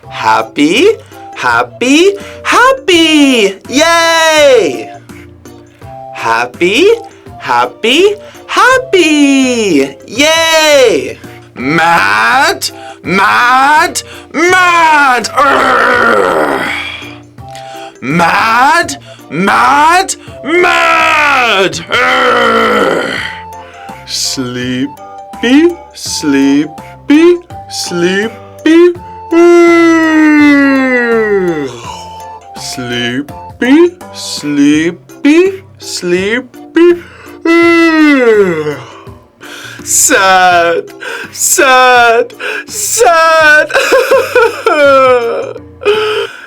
Happy, happy, happy! Yay! Happy, happy, happy! Yay! Mad, mad, mad! Urgh! Mad, mad, mad! Urgh! Sleepy, sleepy, sleepy. Urgh! Sleepy, sleepy, sleepy. Urgh! Sad, sad, sad.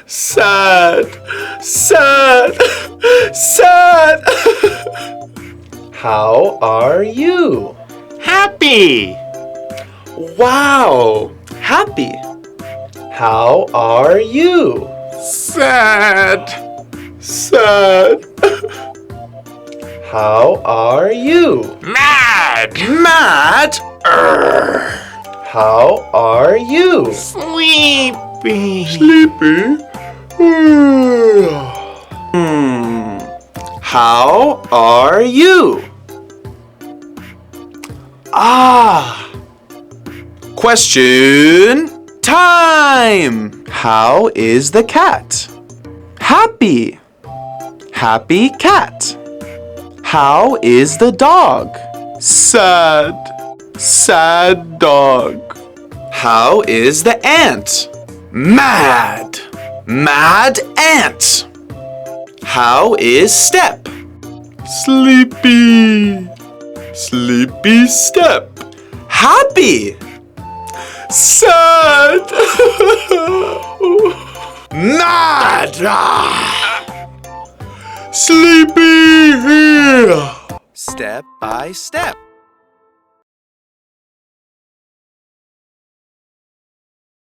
Sad, sad, sad. How are you? Happy. Wow, happy. How are you? Sad. Sad. How are you? Mad. Mad. Urgh. How are you? Sleepy. Sleepy. How are you? Question time. How is the cat? Happy. Happy cat. How is the dog? Sad. Sad dog. How is the ant? Mad. Mad ant. How is Step? Sleepy. Sleepy Step. Happy. Sad. Mad. Sleepy. Step by step.